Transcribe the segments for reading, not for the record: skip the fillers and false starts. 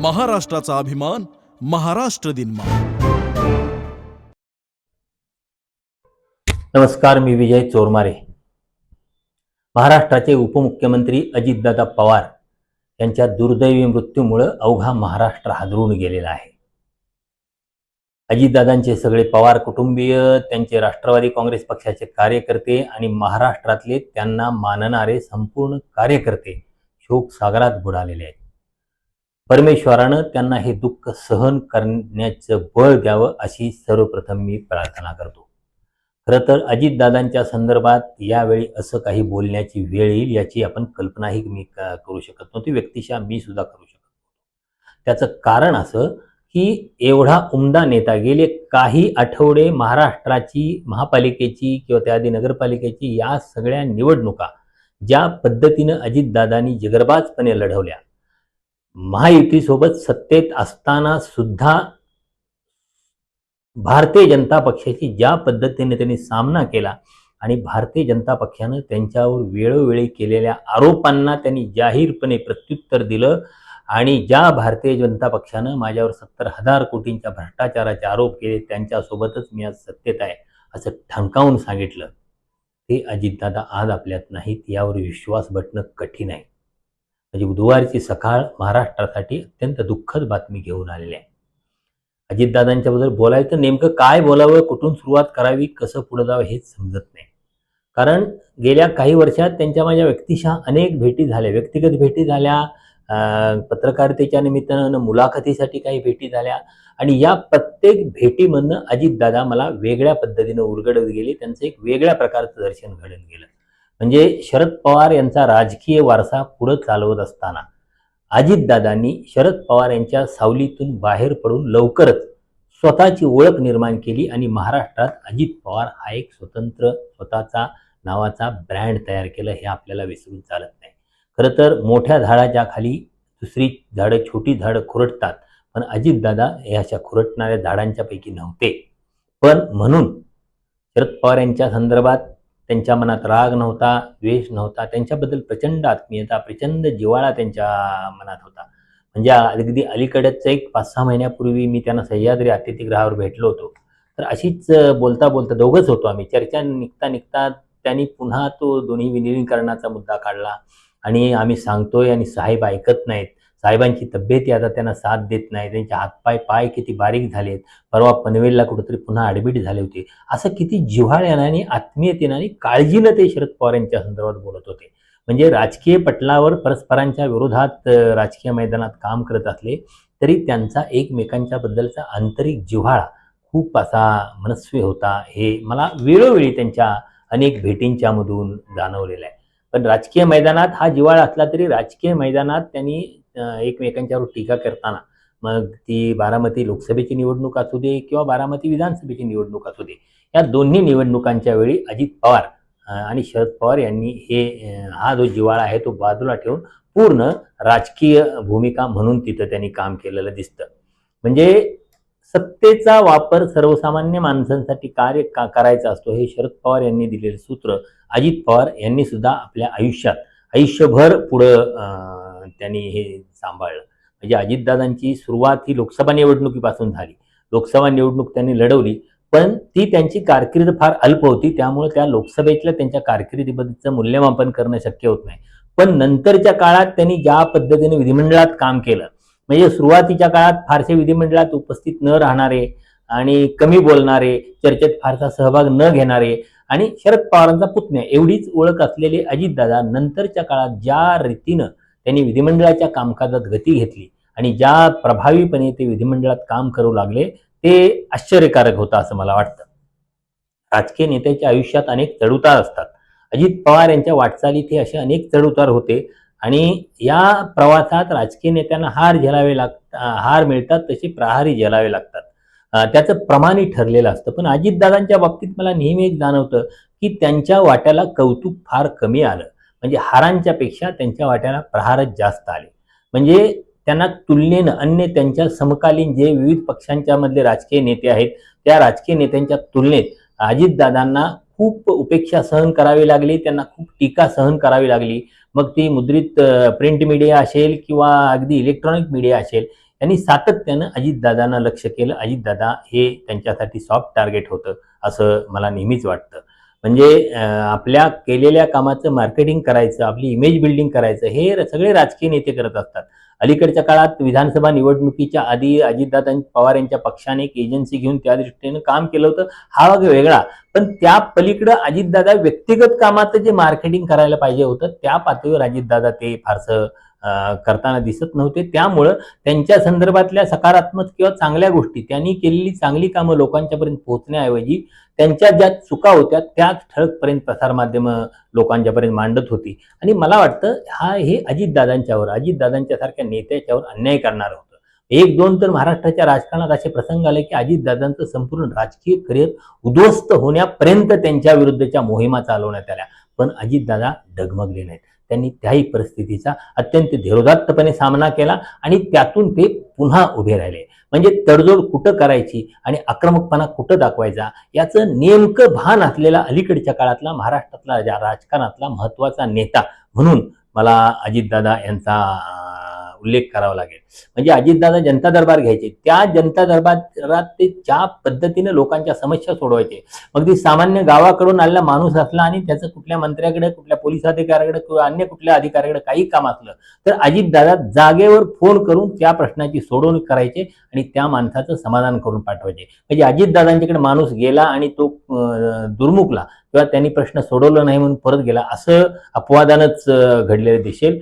महाराष्ट्राचा अभिमान महाराष्ट्र दिन मा। नमस्कार, मी विजय चोरमारे। महाराष्ट्राचे उपमुख्यमंत्री अजितदादा पवार यांच्या दुर्दैवी मृत्यूमुळे अवघा महाराष्ट्र हादरून गेलेला आहे। अजितदादांचे सगळे पवार कुटुंबीय, त्यांचे राष्ट्रवादी काँग्रेस पक्षाचे कार्यकर्ते आणि महाराष्ट्रातले त्यांना मानणारे संपूर्ण कार्यकर्ते शोकसागरात बुडालेले आहेत। परमेश्वरानं त्यांना हे दुःख सहन करण्याचं बळ द्यावं अशी सर्वप्रथम मी प्रार्थना करतो। खरं तर अजितदादांच्या संदर्भात यावेळी असं काही बोलण्याची वेळ येईल याची आपण कल्पनाही मी करू शकत नव्हती, व्यक्तिशः मी सुद्धा करू शकत नव्हतो। त्याचं कारण असं की एवढा उमदा नेता गेले काही आठवडे महाराष्ट्राची महापालिकेची किंवा त्याआधी नगरपालिकेची या सगळ्या निवडणुका ज्या पद्धतीनं अजितदादांनी जिगरबाजपणे लढवल्या, महायुतीसोबत सत्तेत असताना सुद्धा भारतीय जनता पक्षाची ज्या पद्धतीने त्यांनी सामना केला आणि भारतीय जनता पक्षानं त्यांच्यावर वेळोवेळी केलेल्या आरोपांना त्यांनी जाहीरपणे प्रत्युत्तर दिलं आणि ज्या भारतीय जनता पक्षानं माझ्यावर 70,000 कोटींच्या भ्रष्टाचाराचे आरोप केले त्यांच्यासोबतच मी आज सत्तेत आहे असं ठणकावून सांगितलं, ते अजितदादा आज आपल्यात नाहीत यावर विश्वास बसणं कठीण आहे। म्हणजे बुधवारची सकाळ महाराष्ट्रासाठी अत्यंत दुःखद बातमी घेऊन आलेली आहे। अजितदादांच्याबद्दल बोलायचं नेमकं काय बोलावं, कुठून सुरुवात करावी, कसं पुढे जावं हेच समजत नाही। कारण गेल्या काही वर्षात त्यांच्या माझ्या व्यक्तिशः अनेक भेटी झाल्या, व्यक्तिगत भेटी झाल्या, पत्रकारितेच्या निमित्तानं मुलाखतीसाठी काही भेटी झाल्या आणि या प्रत्येक भेटीमधनं अजितदादा मला वेगळ्या पद्धतीनं उलगडत गेले, त्यांचं एक वेगळ्या प्रकारचं दर्शन घडत गेलं। म्हणजे शरद पवार यांचा राजकीय वारसा पुढे चालवत असताना अजितदादांनी शरद पवार यांच्या सावलीतून बाहेर पडून लवकरच स्वतःची ओळख निर्माण केली आणि महाराष्ट्रात अजित पवार हा एक स्वतंत्र स्वतःचा नावाचा ब्रँड तयार केलं, हे आपल्याला विसरून चालत नाही। खरं तर मोठ्या झाडाच्या खाली दुसरी झाडं, छोटी झाडं खुरटतात, पण अजितदादा हे अशा खुरटणाऱ्या झाडांच्या पैकी नव्हते। पण म्हणून शरद पवार यांच्या संदर्भात त्यांच्या मनात राग नव्हता, द्वेष नव्हता, त्यांच्याबद्दल प्रचंड आत्मीयता, प्रचंड जिव्हाळा त्यांच्या मनात होता। म्हणजे अगदी अलीकडेच एक 5-6 महिन्यापूर्वी मी त्यांना सह्याद्री अतिथीगृहावर भेटलो होतो, तर अशीच बोलता बोलता दोघंच होतो आम्ही, चर्चा निघता निघता त्यांनी पुन्हा तो दोन्ही विलिनीकरणाचा मुद्दा काढला आणि आम्ही सांगतोय आणि साहेब ऐकत नाहीत, साहेबांची तब्येत आता त्यांना साथ देत नाही, त्यांचे हातपाय किती बारीक झालेत, परवा पनवेलला कुठेतरी पुन्हा ॲडमिट झाले होते, असं किती जिव्हाळ्यानं आणि आत्मीयतेनं आणि काळजीनं ते शरद पवार यांच्या संदर्भात बोलत होते। म्हणजे राजकीय पटलावर परस्परांच्या विरोधात राजकीय मैदानात काम करत असले तरी त्यांचा एकमेकांच्या बद्दलचा आंतरिक जिव्हाळा खूप असा मनस्वी होता, हे मला वेळोवेळी त्यांच्या अनेक भेटींच्या मधून जाणवलेलं आहे। पण राजकीय मैदानात हा जिव्हाळा असला तरी राजकीय मैदानात त्यांनी एकमेकांच्यावर टीका करताना, मग ती बारामती लोकसभेची निवडणूक असू दे किंवा बारामती विधानसभेची निवडणूक असू दे, या दोन्ही निवडणुकांच्या वेळी अजित पवार आणि शरद पवार यांनी हा जो जिव्हाळा आहे तो बाजूला ठेवून पूर्ण राजकीय भूमिका म्हणून तिथं त्यांनी काम केलेलं दिसतं। म्हणजे सत्तेचा वापर सर्वसामान्य माणसांसाठी करायचा असतो, हे शरद पवार यांनी दिलेलं सूत्र अजित पवार यांनी सुद्धा आपल्या आयुष्यभर पुढं त्यांनी हे सांभाळलं। म्हणजे अजितदादांची सुरुवात ही लोकसभा निवडणुकीपासून झाली, लोकसभा निवडणूक त्यांनी लढवली, पण ती त्यांची कारकीर्द फार अल्प होती, त्यामुळे त्या लोकसभेतल्या त्यांच्या कारकिर्दीबद्दलचं मूल्यमापन करणं शक्य होत नाही। पण नंतरच्या काळात त्यांनी ज्या पद्धतीने विधिमंडळात काम केलं, म्हणजे सुरुवातीच्या काळात फारसे विधिमंडळात उपस्थित न राहणारे आणि कमी बोलणारे, चर्चेत फारसा सहभाग न घेणारे आणि शरद पवारांचा पुतण्या एवढीच ओळख असलेले अजितदादा नंतरच्या काळात ज्या रीतीनं त्यांनी विधिमंडळाच्या कामकाजात गती घेतली आणि ज्या प्रभावीपणे ते विधिमंडळात काम करू लागले, ते आश्चर्यकारक होतं असं मला वाटतं। राजकीय नेत्याच्या आयुष्यात अनेक चढउतार असतात, अजित पवार यांच्या वाटचालीत हे असे अनेक चढउतार होते आणि या प्रवासात राजकीय नेत्यांना हार मिळतात तसे प्रहारही झेलावे लागतात, त्याचं प्रमाणही ठरलेलं असतं। पण अजितदादांच्या बाबतीत मला नेहमी एक जाणवतं की त्यांच्या वाट्याला कौतुक फार कमी आलं, म्हणजे हारांच्या पेक्षा त्यांच्या वाट्याला प्रहारच जास्त आले। म्हणजे त्यांना तुलनेनं अन्य त्यांच्या समकालीन जे विविध पक्षांच्या मधले राजकीय नेते आहेत, त्या राजकीय नेत्यांच्या तुलनेत अजितदादांना खूप उपेक्षा सहन करावी लागली, त्यांना खूप टीका सहन करावी लागली। मग ती मुद्रित प्रिंट मीडिया असेल किंवा अगदी इलेक्ट्रॉनिक मीडिया असेल, त्यांनी सातत्यानं अजितदादांना लक्ष केलं. अजितदादा हे त्यांच्यासाठी सॉफ्ट टार्गेट होतं असं मला नेहमीच वाटतं. म्हणजे आपल्या केलेल्या कामाचं मार्केटिंग करायचं, आपली इमेज बिल्डिंग करायचं, हे सगळे राजकीय नेते करत असतात. अलीकडच्या काळात विधानसभा निवडणुकीच्या आधी अजितदादा पवार यांच्या पक्षाने एक एजन्सी घेऊन त्या दृष्टीने काम केलं होतं, हा भाग वेगळा. पण त्या पलीकडं अजितदादा व्यक्तिगत कामाचं जे मार्केटिंग करायला पाहिजे होतं त्या पातळीवर अजितदादा ते फारसं करताना दिसत नव्हते. त्यामुळं त्यांच्या संदर्भातल्या सकारात्मक किंवा चांगल्या गोष्टी, त्यांनी केलेली चांगली कामं लोकांच्यापर्यंत पोहोचण्याऐवजी त्यांच्या ज्या चुका होत्या त्याच ठळकपर्यंत प्रसारमाध्यमं लोकांच्यापर्यंत मांडत होती. आणि मला वाटतं हे अजितदादांच्या सारख्या नेत्याच्यावर अन्याय करणार होतं. एक दोन तर महाराष्ट्राच्या राजकारणात असे प्रसंग आले की अजितदादांचं संपूर्ण राजकीय करिअर उद्ध्वस्त होण्यापर्यंत त्यांच्या विरुद्धच्या मोहिमा चालवण्यात आल्या. पण अजितदादा डगमगले नाहीत. त्यांनी त्याही परिस्थितीचा अत्यंत धीरोदात्तपणे सामना केला आणि त्यातून ते पुन्हा उभे राहिले. म्हणजे तडजोड कुठं करायची आणि आक्रमकपणा कुठं दाखवायचा याचं नेमकं भान असलेला अलीकडच्या काळातला महाराष्ट्रातला राजकारणातला महत्वाचा नेता म्हणून मला अजितदादा यांचा उल्लेख करावा लागेल. म्हणजे अजितदादा जनता दरबार घ्यायचे, त्या जनता दरबारात ते ज्या पद्धतीने लोकांच्या समस्या सोडवायचे, अगदी सामान्य गावाकडून आलेला माणूस असला आणि त्याचं कुठल्या मंत्र्याकडे, कुठल्या पोलीस अधिकाऱ्याकडे किंवा अन्य कुठल्या अधिकाऱ्याकडे काही काम असलं तर अजितदादा जागेवर फोन करून त्या प्रश्नाची सोडवणूक करायचे आणि त्या माणसाचं समाधान करून पाठवायचे. म्हणजे अजितदादांच्याकडे माणूस गेला आणि तो दुर्मुखला किंवा त्यांनी प्रश्न सोडवला नाही म्हणून परत गेला असं अपवादानच घडलेलं दिसेल.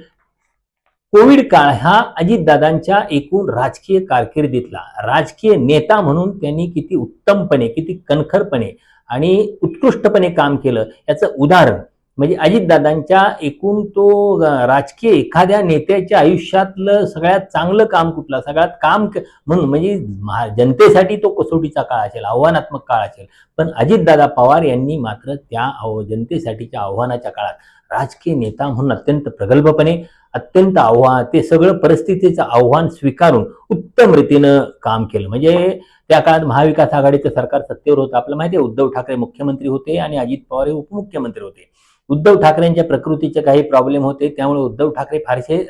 कोविड काळ हा अजितदादांच्या एकूण राजकीय कारकिर्दीतला राजकीय नेता म्हणून त्यांनी किती उत्तमपणे, किती कणखरपणे आणि उत्कृष्टपणे काम केलं याचं उदाहरण म्हणजे अजितदादांच्या एकूण तो राजकीय एखाद्या नेत्याच्या आयुष्यातलं सगळ्यात चांगलं काम कुठलं, सगळ्यात काम म्हणून म्हणजे जनतेसाठी तो कसोटीचा काळ असेल, आव्हानात्मक काळ असेल. पण अजितदादा पवार यांनी मात्र त्या जनतेसाठीच्या आव्हानाच्या काळात राजकीय नेता म्हणून अत्यंत प्रगल्भपणे, अत्यंत ते सगळं परिस्थितीचं आव्हान स्वीकारून उत्तम रीतीनं काम केलं. म्हणजे त्या काळात महाविकास आघाडीचं सरकार सत्तेवर होतं. आपल्याला माहिती आहे उद्धव ठाकरे मुख्यमंत्री होते आणि अजित पवार हे उपमुख्यमंत्री होते. उद्धव ठाकरेंच्या प्रकृतीचे काही प्रॉब्लेम होते, त्यामुळे उद्धव ठाकरे फारसे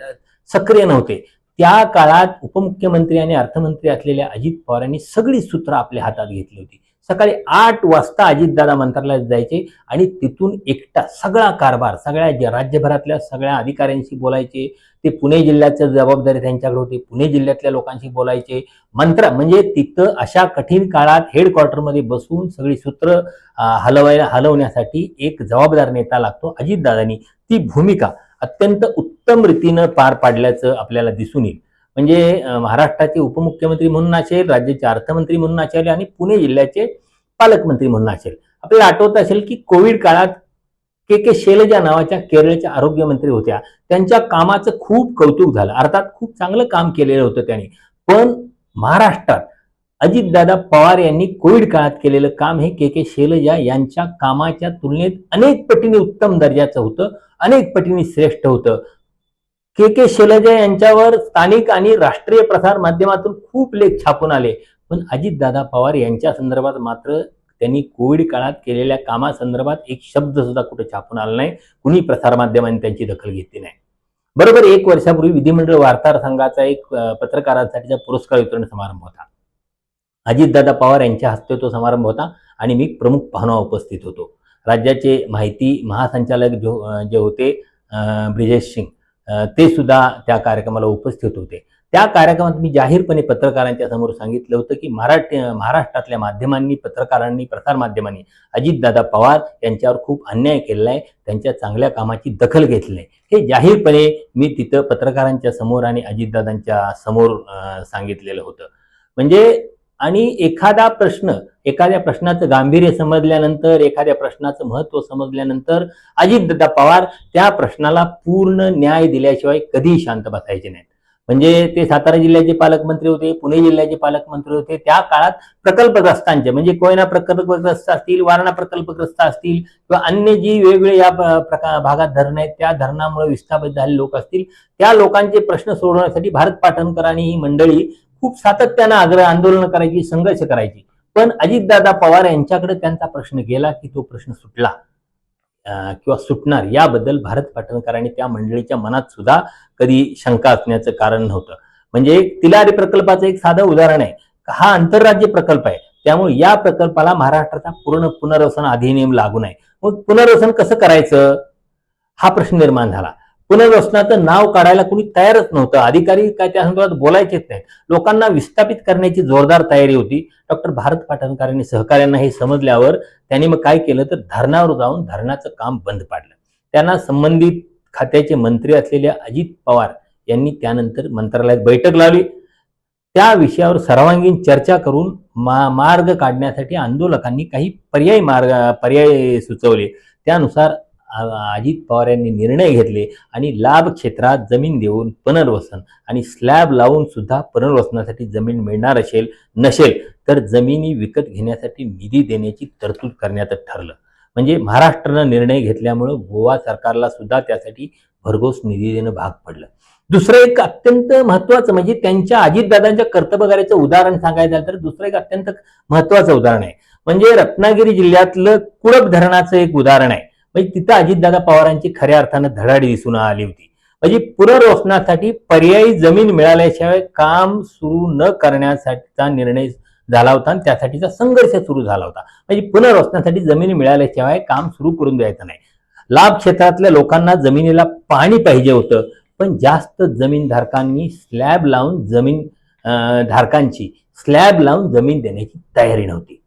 सक्रिय नव्हते. त्या काळात उपमुख्यमंत्री आणि अर्थमंत्री असलेल्या अजित पवारांनी सगळी सूत्र आपल्या हातात घेतली होती. सकाळी 8 वाजता अजितदादा मंत्रालयात जायचे आणि तिथून एकटा सगळा कारभार, सगळ्या राज्यभरातल्या सगळ्या अधिकाऱ्यांशी बोलायचे. ते पुणे जिल्ह्याची जबाबदारी त्यांच्याकडे होती, पुणे जिल्ह्यातल्या लोकांशी बोलायचे. म्हणजे तिथं अशा कठीण काळात हेडक्वार्टरमध्ये बसून सगळी सूत्र हलवण्यासाठी एक जबाबदार नेता लागतो. अजितदादांनी ती भूमिका अत्यंत उत्तम रीतीनं पार पाडल्याचं आपल्याला दिसून येईल. म्हणजे महाराष्ट्राचे उपमुख्यमंत्री म्हणून असेल, राज्याचे अर्थमंत्री म्हणून असेल आणि पुणे जिल्ह्याचे पालकमंत्री म्हणून असेल. आपल्याला आठवत असेल की कोविड काळात के शैलजा नावाच्या केरळच्या आरोग्यमंत्री होत्या. त्यांच्या कामाचं खूप कौतुक झालं, अर्थात खूप चांगलं काम केलेलं होतं त्यांनी. पण महाराष्ट्रात अजितदादा पवार यांनी कोविड काळात केलेलं काम हे के शैलजा यांच्या कामाच्या तुलनेत अनेक पटीने उत्तम दर्जाचं होतं, अनेक पटीने श्रेष्ठ होतं. के शैलजा यांच्यावर स्थानिक आणि राष्ट्रीय प्रसार माध्यमातून खूप लेख छापून आले. पण अजितदादा पवार यांच्या संदर्भात मात्र त्यांनी कोविड काळात केलेल्या कामासंदर्भात एक शब्द सुद्धा कुठे छापून आला नाही. कुणी प्रसारमाध्यमांनी त्यांची दखल घेतली नाही. बरोबर 1 वर्षापूर्वी विधिमंडळ वार्ताहर संघाचा एक पत्रकारांसाठीचा पुरस्कार वितरण समारंभ होता. अजितदादा पवार यांच्या हस्ते तो समारंभ होता आणि मी प्रमुख पाहुणा उपस्थित होतो. राज्याचे माहिती महासंचालक जे होते ब्रिजेश सिंग, ते सुद्धा त्या कार्यक्रमाला उपस्थित होते. त्या कार्यक्रमात मी जाहीरपणे पत्रकारांच्या समोर सांगितलं होतं की महाराष्ट्रातल्या माध्यमांनी, पत्रकारांनी, प्रसारमाध्यमांनी अजितदादा पवार यांच्यावर खूप अन्याय केलेला आहे, त्यांच्या चांगल्या कामाची दखल घेतली नाही. हे जाहीरपणे मी तिथं पत्रकारांच्या समोर आणि अजितदादांच्या समोर सांगितलेलं होतं. म्हणजे आणि एखाद्या प्रश्नाचं गांभीर्य समजल्यानंतर, एखाद्या प्रश्नाचं महत्त्व समजल्यानंतर अजितदादा पवार त्या प्रश्नाला पूर्ण न्याय दिल्याशिवाय कधीही शांत बसायचे नाहीत. म्हणजे ते सातारा जिल्ह्याचे पालकमंत्री होते, पुणे जिल्ह्याचे पालकमंत्री होते. त्या काळात प्रकल्पग्रस्तांचे म्हणजे कोयना प्रकल्पग्रस्त असतील, वारणा प्रकल्पग्रस्त असतील किंवा अन्य जी वेगवेगळे या भागात धरण आहेत, त्या धरणामुळे विस्थापित झालेले लोक असतील, त्या लोकांचे प्रश्न सोडवण्यासाठी भारत पाटणकर आणि ही मंडळी खूप सातत्यानं आंदोलन करायची, संघर्ष करायची. पण अजितदादा पवार यांच्याकडे त्यांचा प्रश्न गेला की तो प्रश्न सुटला किंवा सुटणार याबद्दल भारत पाटणकर आणि त्या मंडळीच्या मनात सुद्धा कधी शंका असण्याचं कारण नव्हतं. म्हणजे तिलारी प्रकल्पाचं एक साधं उदाहरण आहे. हा आंतरराज्य प्रकल्प आहे, त्यामुळे या प्रकल्पाला महाराष्ट्राचा पूर्ण पुनर्वसन अधिनियम लागू नाही. मग पुनर्वसन कसं करायचं हा प्रश्न निर्माण झाला. पुनर्वसनाचं नाव काढायला कुणी तयारच नव्हतं. अधिकारी काय त्या संदर्भात बोलायचेच नाही. लोकांना विस्थापित करण्याची जोरदार तयारी होती. डॉक्टर भारत पाटणकर आणि सहकाऱ्यांना हे समजल्यावर त्यांनी मग काय केलं तर धरणावर जाऊन धरणाचं काम बंद पाडलं. त्यांना संबंधित खात्याचे मंत्री असलेले अजित पवार यांनी त्यानंतर मंत्रालयात बैठक लावली. त्या विषयावर सर्वांगीण चर्चा करून मार्ग काढण्यासाठी आंदोलकांनी काही पर्याय सुचवले. त्यानुसार अजित पवार यांनी निर्णय घेतले आणि लाभ क्षेत्रात जमीन देऊन पुनर्वसन आणि स्लॅब लावून सुद्धा पुनर्वसनासाठी जमीन मिळणार नसेल तर जमिनी विकत घेण्यासाठी निधी देण्याची तरतूद करण्यात ठरलं. म्हणजे महाराष्ट्रानं निर्णय घेतल्यामुळं गोवा सरकारला सुद्धा त्यासाठी भरघोस निधी देणं भाग पडलं. दुसरं एक अत्यंत महत्वाचं म्हणजे त्यांच्या अजितदादांच्या कर्तबगारीचं उदाहरण सांगायचं झालं तर दुसरं एक अत्यंत महत्वाचं उदाहरण आहे. म्हणजे रत्नागिरी जिल्ह्यातलं कुळप धरणाचं एक उदाहरण आहे. म्हणजे तिथं अजितदादा पवारांची खऱ्या अर्थानं धडाडी दिसून आली होती. म्हणजे पुनर्वसनासाठी पर्यायी जमीन मिळाल्याशिवाय काम सुरू न करण्यासाठीचा निर्णय झाला होता आणि त्यासाठीचा संघर्ष सुरू झाला होता. म्हणजे पुनर्वसनासाठी जमीन मिळाल्याशिवाय काम सुरू करून द्यायचं नाही. लाभ क्षेत्रातल्या लोकांना जमिनीला पाणी पाहिजे होतं, पण जास्त जमीनधारकांची स्लॅब लावून जमीन देण्याची तयारी नव्हती.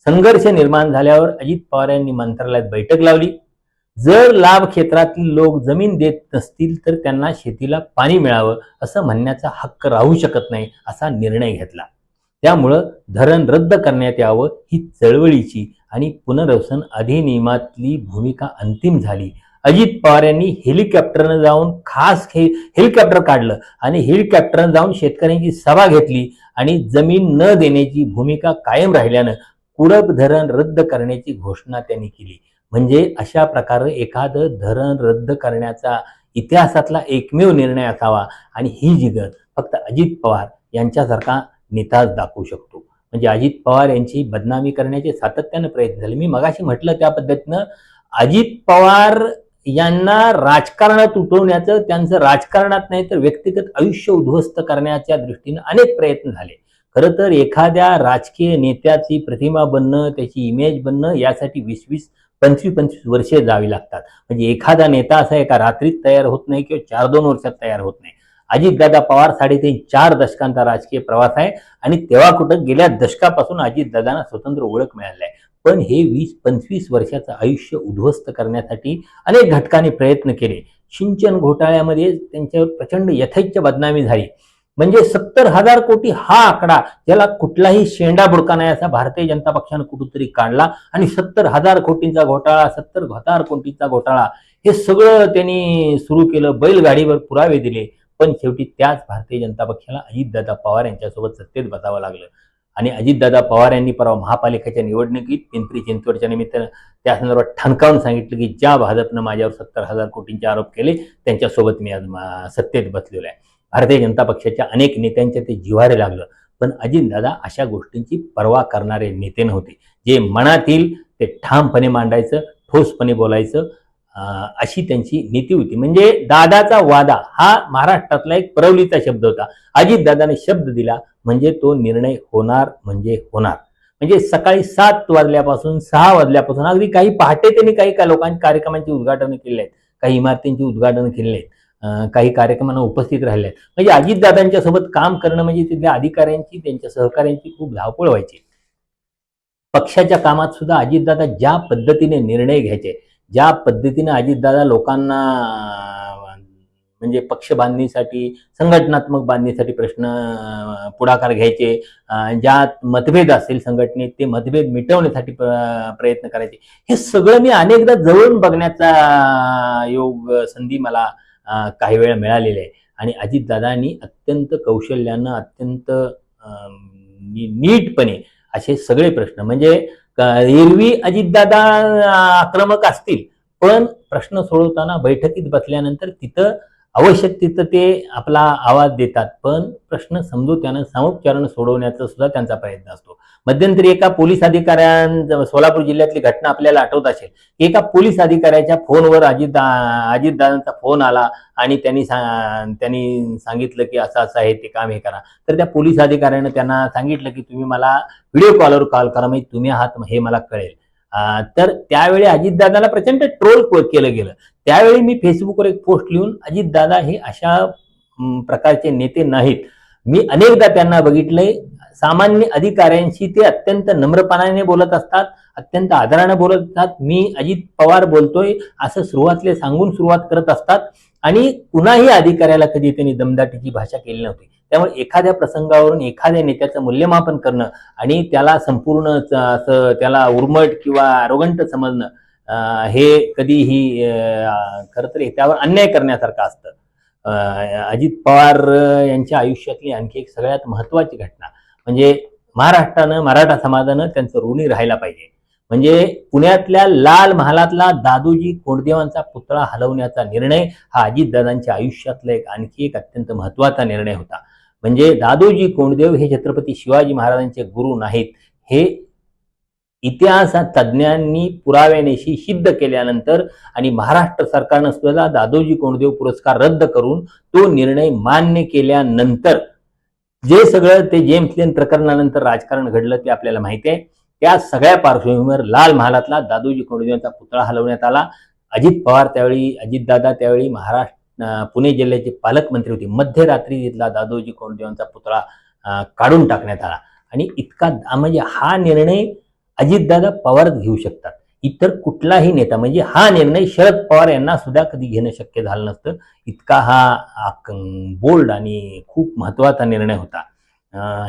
संघर्ष निर्माण झाल्यावर अजित पवार यांनी मंत्रालयात बैठक लावली. जर लाभ क्षेत्रातील लोक जमीन देत नसतील तर त्यांना शेतीला पाणी मिळावं असं म्हणण्याचा हक्क राहू शकत नाही असा निर्णय घेतला. त्यामुळं धरण रद्द करण्यात यावं ही चळवळीची आणि पुनर्वसन अधिनियमातली भूमिका अंतिम झाली. अजित पवार यांनी हेलिकॉप्टरनं जाऊन हेलिकॉप्टर काढलं आणि हेलिकॉप्टरनं जाऊन शेतकऱ्यांची सभा घेतली आणि जमीन न देण्याची भूमिका कायम राहिल्यानं कुळप धरण रद्द करण्याची घोषणा त्यांनी केली. म्हणजे अशा प्रकारे एखादं धरण रद्द करण्याचा इतिहासातला एकमेव निर्णय असावा आणि ही जिगत फक्त अजित पवार यांच्यासारखा नेताच दाखवू शकतो. म्हणजे अजित पवार यांची बदनामी करण्याचे सातत्यानं प्रयत्न झाले. मी मगाशी म्हटलं त्या पद्धतीनं अजित पवार यांना राजकारणात उठवण्याचं, त्यांचं राजकारणात नाही तर व्यक्तिगत आयुष्य उद्ध्वस्त करण्याच्या दृष्टीनं अनेक प्रयत्न झाले. खरं तर एखाद्या राजकीय नेत्याची प्रतिमा बनणं, त्याची इमेज बनणं यासाठी 20-25 वर्षे जावी लागतात. म्हणजे एखादा नेता असा एका रात्रीत तयार होत नाही किंवा 4-2 वर्षात तयार होत नाही. अजितदादा पवार 3.5-4 दशकांचा राजकीय प्रवास आहे आणि तेव्हा कुठं गेल्या दशकापासून अजितदादांना स्वतंत्र ओळख मिळाली आहे. पण हे 20-25 वर्षाचं आयुष्य उद्ध्वस्त करण्यासाठी अनेक घटकांनी प्रयत्न केले. सिंचन घोटाळ्यामध्ये त्यांच्यावर प्रचंड यथेच्छ बदनामी झाली. म्हणजे 70,000 कोटी हा आकडा ज्याला कुठलाही शेंडा बुडका नाही असा भारतीय जनता पक्षानं कुठेतरी काढला आणि 70,000 कोटींचा घोटाळा, 70,000 कोटींचा घोटाळा हे सगळं त्यांनी सुरू केलं. बैलगाडीवर पुरावे दिले. पण शेवटी त्याच भारतीय जनता पक्षाला अजितदादा पवार यांच्यासोबत सत्तेत बसावं लागलं. आणि अजितदादा पवार यांनी परवा महापालिकेच्या निवडणुकीत पिंपरी चिंचवडच्या निमित्तानं त्या संदर्भात ठणकावून सांगितलं की ज्या भाजपनं माझ्यावर 70,000 कोटींचे आरोप केले त्यांच्यासोबत मी आज सत्तेत बसलेलो आहे. भारतीय जनता पक्षाच्या अनेक नेत्यांच्या ते जिव्हारी लागलं. पण अजितदादा अशा गोष्टींची पर्वा करणारे नेते नव्हते. जे मनातील ते ठामपणे मांडायचं, ठोसपणे बोलायचं, अशी त्यांची नीती होती. म्हणजे दादाचा वादा हा महाराष्ट्रातला एक परवलीचा शब्द होता. अजितदादाने शब्द दिला म्हणजे तो निर्णय होणार म्हणजे होणार. म्हणजे सकाळी 7 वाजल्यापासून 6 वाजल्यापासून अगदी काही पहाटे त्यांनी काही लोकांच्या कार्यक्रमांची उद्घाटन केले आहेत, काही इमारतींची उद्घाटन केलेले आहेत, काही कार्यक्रमांना उपस्थित राहिले आहेत. म्हणजे अजितदादांच्या सोबत काम करणं म्हणजे तिथल्या अधिकाऱ्यांची, त्यांच्या सहकाऱ्यांची खूप धावपळ व्हायची. पक्षाच्या कामात सुद्धा अजितदादा ज्या पद्धतीने निर्णय घ्यायचे, ज्या पद्धतीने अजितदादा लोकांना म्हणजे पक्ष बांधणीसाठी, संघटनात्मक बांधणीसाठी पुढाकार घ्यायचे, ज्यात मतभेद असेल संघटनेत ते मतभेद मिटवण्यासाठी प्रयत्न करायचे, हे सगळं मी अनेकदा जवळून बघण्याचा संधी मला काही वेळा मिळालेली आहे. आणि अजितदादांनी अत्यंत कौशल्यानं, अत्यंत नीटपणे असे सगळे प्रश्न, म्हणजे एरवी अजितदादा आक्रमक असतील पण प्रश्न सोडवताना बैठकीत बसल्यानंतर तिथं आवश्यक तिथं ते आपला आवाज देतात, पण प्रश्न समजूत्यानं सामोपचारानं सोडवण्याचा सुद्धा त्यांचा प्रयत्न असतो. मध्यंतरी एका पोलीस सोलापूर जिल्ह्यातली घटना आपल्याला आठवत असेल. एका पोलीस अधिकाऱ्याच्या फोनवर अजितदादांचा फोन आला आणि त्यांनी सांगितलं की असं असं आहे, ते काम हे करा. तर त्या पोलीस अधिकाऱ्यानं त्यांना सांगितलं की तुम्ही मला व्हिडिओ कॉलवर कॉल करा, म्हणजे तुम्ही आहात हे मला कळेल. तर त्यावेळी अजितदादाला प्रचंड ट्रोल केलं गेलं. त्यावेळी मी फेसबुकवर एक पोस्ट लिहून, अजितदादा हे अशा प्रकारचे नेते नाहीत. मी अनेकदा त्यांना बघितलंय, सामान्य अधिकाऱ्यांशी ते अत्यंत नम्रपणाने बोलत असतात, अत्यंत आदराने बोलत असतात. मी अजित पवार बोलतोय असं सुरुवातीला सांगून सुरुवात करत असतात आणि कुणाही अधिकाऱ्याला कधी त्यांनी दमदाटीची भाषा केली नव्हती. त्यामुळे एखाद्या प्रसंगावरून एखाद्या नेत्याचं मूल्यमापन करणं आणि त्याला संपूर्ण असं त्याला उर्मट किंवा अरोगंट समजणं, हे कधीही खरं तर त्यावर अन्याय करण्यासारखं असतं. अजित पवार यांच्या आयुष्यातली आणखी एक सगळ्यात महत्वाची घटना म्हणजे महाराष्ट्रानं, मराठा समाजानं त्यांचं ऋणी राहायला पाहिजे. म्हणजे पुण्यातल्या लाल महालातला दादोजी कोंडदेवांचा पुतळा हलवण्याचा निर्णय हा अजितदादांच्या आयुष्यातला आणखी एक अत्यंत महत्वाचा निर्णय होता. म्हणजे दादोजी कोंडदेव हे छत्रपती शिवाजी महाराजांचे गुरु नाहीत, हे इतिहास तज्ज्ञांनी पुराव्यानेशी सिद्ध केल्यानंतर आणि महाराष्ट्र सरकारनं सुद्धा दादोजी कोंडदेव पुरस्कार रद्द करून तो निर्णय मान्य केल्यानंतर जे सगळं ते जेम्स लेन प्रकरणानंतर राजकारण घडलं ते आपल्याला माहिती आहे. त्या सगळ्या पार्श्वभूमीवर लाल महालातला दादोजी कोंडदेवांचा पुतळा हलवण्यात आला. अजितदादा त्यावेळी पुणे जिल्ह्याचे पालकमंत्री होते. मध्यरात्री तिथला दादोजी कोंडदेवांचा पुतळा काढून टाकण्यात आला आणि इतका म्हणजे हा निर्णय अजितदादा पवारच घेऊ शकतात. इतर कुठलाही नेता, म्हणजे हा निर्णय शरद पवार यांना सुद्धा कधी घेणं शक्य झालं नसतं. इतका हा बोल्ड आणि खूप महत्वाचा निर्णय होता.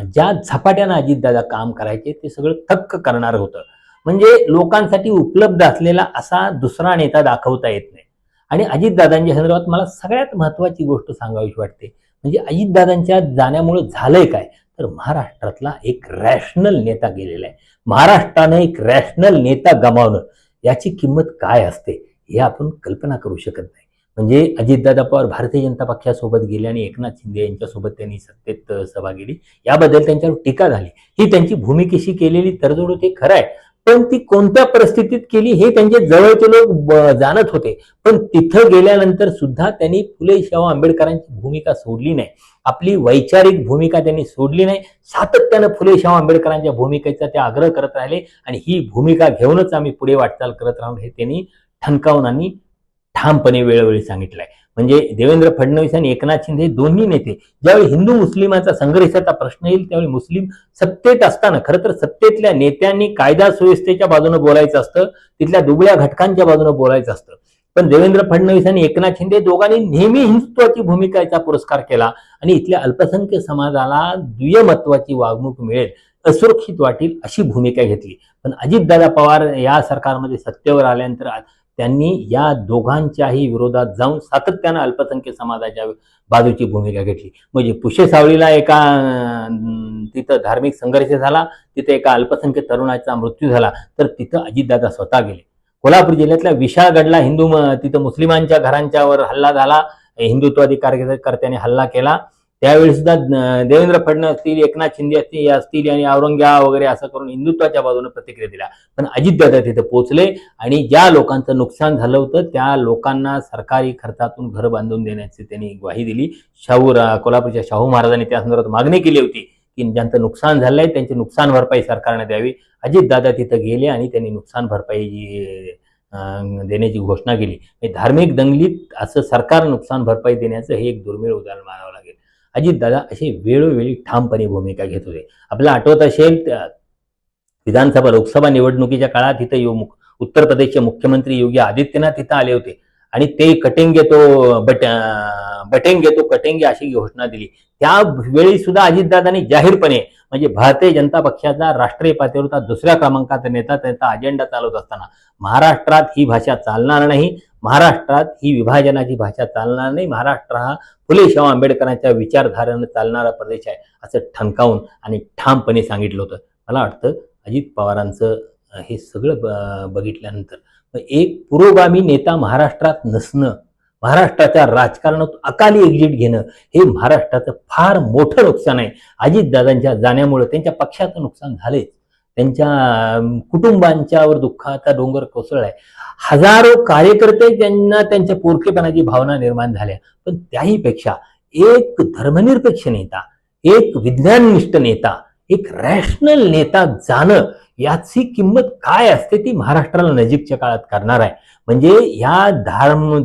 ज्या झपाट्यानं अजितदादा काम करायचे ते सगळं थक्क करणारं होतं. म्हणजे लोकांसाठी उपलब्ध असलेला असा दुसरा नेता दाखवता येत नाही. आणि अजितदादांच्या संदर्भात मला सगळ्यात महत्वाची गोष्ट सांगावीशी वाटते, म्हणजे अजितदादांच्या जाण्यामुळे झालंय काय, तर महाराष्ट्रातला एक रॅशनल नेता गेलेला आहे. महाराष्ट्रानं एक रॅशनल नेता गमावणं याची किंमत काय असते हे आपण कल्पना करू शकत नाही. म्हणजे अजितदादा पवार भारतीय जनता पक्षासोबत गेले आणि एकनाथ शिंदे यांच्यासोबत त्यांनी सत्तेत सभा केली, याबद्दल त्यांच्यावर टीका झाली. ही त्यांची भूमिकेशी केलेली तडजोड होती, खरं आहे, पण ती कोणत्या परिस्थितीत केली हे त्यांचे जवळचे लोक जाणत होते. पण तिथं गेल्यानंतर सुद्धा त्यांनी फुले शाहू आंबेडकरांची भूमिका सोडली नाही, आपली वैचारिक भूमिका त्यांनी सोडली नाही. सातत्यानं फुले शाहू आंबेडकरांच्या भूमिकेचा ते आग्रह करत राहिले आणि ही भूमिका घेऊनच आम्ही पुढे वाटचाल करत राहू, हे त्यांनी ठणकावून आणि ठामपणे वेळोवेळी सांगितलंय. म्हणजे देवेंद्र फडणवीस आणि एकनाथ शिंदे दोन्ही नेते ज्यावेळी हिंदू मुस्लिमाचा संघर्षाचा प्रश्न येईल त्यावेळी मुस्लिम सत्तेत असताना खरं तर सत्तेतल्या नेत्यांनी कायदा सुव्यवस्थेच्या बाजूने बोलायचं असतं, तिथल्या दुबळ्या घटकांच्या बाजूने बोलायचं असतं. पण देवेंद्र फडणवीस आणि एकनाथ शिंदे दोघांनी नेहमी हिंदुत्वाची भूमिकेचा पुरस्कार केला आणि इथल्या अल्पसंख्य समाजाला द्विमत्वाची वागणूक मिळेल, असुरक्षित वाटेल अशी भूमिका घेतली. पण अजितदादा पवार या सरकारमध्ये सत्तेवर आल्यानंतर त्यांनी या दोघांच्याही विरोधात जाऊन सातत्यानं अल्पसंख्य समाजाच्या बाजूची भूमिका घेतली. म्हणजे पुशे सावळीला एका तिथं धार्मिक संघर्ष झाला, तिथे एका अल्पसंख्य तरुणाचा मृत्यू झाला, तर तिथं अजितदादा स्वतः गेले. कोल्हापूर जिल्ह्यातल्या विशाळगडला तिथं मुस्लिमांच्या घरांच्यावर हल्ला झाला, हिंदुत्वादी कार्यकर्त्यांनी हल्ला केला. त्यावेळी सुद्धा देवेंद्र फडणवीस असतील, एकनाथ शिंदे असतील आणि औरंगाबाद वगैरे असं करून हिंदुत्वाच्या बाजूने प्रतिक्रिया दिल्या. पण अजितदादा तिथे पोहोचले आणि ज्या लोकांचं नुकसान झालं होतं त्या लोकांना सरकारी खर्चातून घर बांधून देण्याची त्यांनी ग्वाही दिली. कोल्हापूरच्या शाहू महाराजांनी त्या संदर्भात मागणी केली होती की ज्यांचं नुकसान झालंय त्यांची नुकसान भरपाई सरकारने द्यावी. अजितदादा तिथं गेले आणि त्यांनी नुकसान भरपाई देण्याची घोषणा केली. धार्मिक दंगलीत असं सरकार नुकसान भरपाई देण्याचं हे एक दुर्मिळ उदाहरण मानावं लागेल. अजितदादा असे वेळोवेळी ठामपणे भूमिका घेत होते. आपल्याला आठवत असेल विधानसभा लोकसभा निवडणुकीच्या काळात इथं उत्तर प्रदेशचे मुख्यमंत्री योगी आदित्यनाथ इथं आले होते आणि ते बटेंगे तो कटेंगे अशी घोषणा दिली. त्यावेळी सुद्धा अजितदादांनी जाहीरपणे, म्हणजे भारतीय जनता पक्षाचा राष्ट्रीय पातळीवरचा दुसऱ्या क्रमांकाचा नेता त्यांचा अजेंडा चालवत असताना महाराष्ट्रात ही भाषा चालणार नाही, महाराष्ट्रात ही विभाजनाची भाषा चालणार नाही, महाराष्ट्र हा फुले शाहू आंबेडकरांच्या विचारधारेनं चालणारा प्रदेश आहे असं ठणकावून आणि ठामपणे सांगितलं होतं. मला वाटतं अजित पवारांचं हे सगळं बघितल्यानंतर एक पुरोगामी नेता महाराष्ट्रात नसणं महाराष्ट्राच्या राजकारणात अकाली एक्झिट घेणं हे महाराष्ट्राचं फार मोठं नुकसान आहे. अजितदादांच्या जाण्यामुळे त्यांच्या पक्षाचं नुकसान झालेच, त्यांच्या कुटुंबांच्यावर दुःखाचा डोंगर कोसळलाय. हजारो कार्यकर्ते त्यांना त्यांच्या पोरकेपणाची भावना निर्माण झाल्या. पण त्याही पेक्षा एक धर्मनिरपेक्ष नेता, एक विज्ञाननिष्ठ नेता, एक रॅशनल नेता जाणं याची किंमत काय असते ती महाराष्ट्राला नजीकच्या काळात करणार आहे. म्हणजे ह्या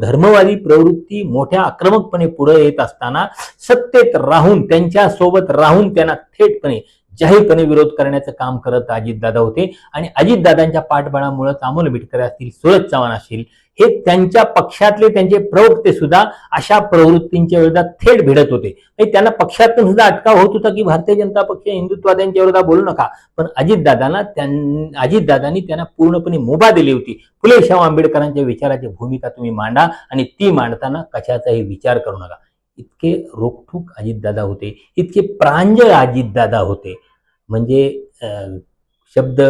धर्मवादी प्रवृत्ती मोठ्या आक्रमकपणे पुढे येत असताना सत्तेत राहून त्यांच्या सोबत राहून त्यांना थेटपणे जाहीरपणे विरोध करण्याचं काम करत अजितदादा होते. आणि अजितदादांच्या पाठबळामुळे अमोल मिटकरी असतील, सूरज चव्हाण असतील, हे त्यांच्या पक्षातले त्यांचे प्रवक्ते सुद्धा अशा प्रवृत्तींच्या विरोधात थेट भिडत होते. त्यांना पक्षातून सुद्धा अटकाव होत होता की भारतीय जनता पक्ष हिंदुत्ववाद्यांच्या विरोधात बोलू नका. पण अजितदादांनी त्यांना पूर्णपणे मुभा दिली होती. फुले शाहू आंबेडकरांच्या विचाराची भूमिका तुम्ही मांडा आणि ती मांडताना कशाचाही विचार करू नका. इतके रोखठोक अजितदादा होते, इतके प्रांजळ अजितदादा होते. म्हणजे शब्द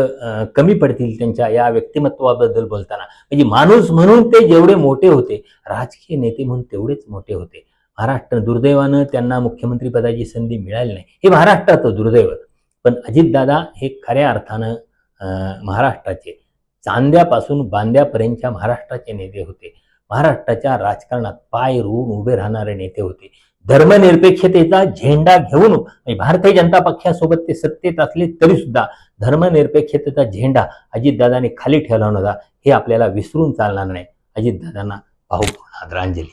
कमी पडतील त्यांच्या या व्यक्तिमत्वाबद्दल बोलताना. म्हणजे माणूस म्हणून ते जेवढे मोठे होते, राजकीय नेते म्हणून तेवढेच मोठे होते. महाराष्ट्र दुर्दैवानं त्यांना मुख्यमंत्री पदाची संधी मिळाली नाही, हे महाराष्ट्राचं दुर्दैव. पण अजितदादा हे खऱ्या अर्थानं महाराष्ट्राचे चांद्यापासून बांद्यापर्यंतच्या महाराष्ट्राचे नेते होते. महाराष्ट्राच्या राजकारणात पाय रोवून उभे राहणारे नेते होते. धर्मनिरपेक्षतेचा झेंडा घेऊन म्हणजे भारतीय जनता पक्षासोबत ते सत्तेत असले तरी सुद्धा धर्मनिरपेक्षतेचा झेंडा अजितदादांनी खाली ठेवला नव्हता. हे आपल्याला विसरून चालणार नाही. अजितदादांना भावपूर्ण आदरांजली.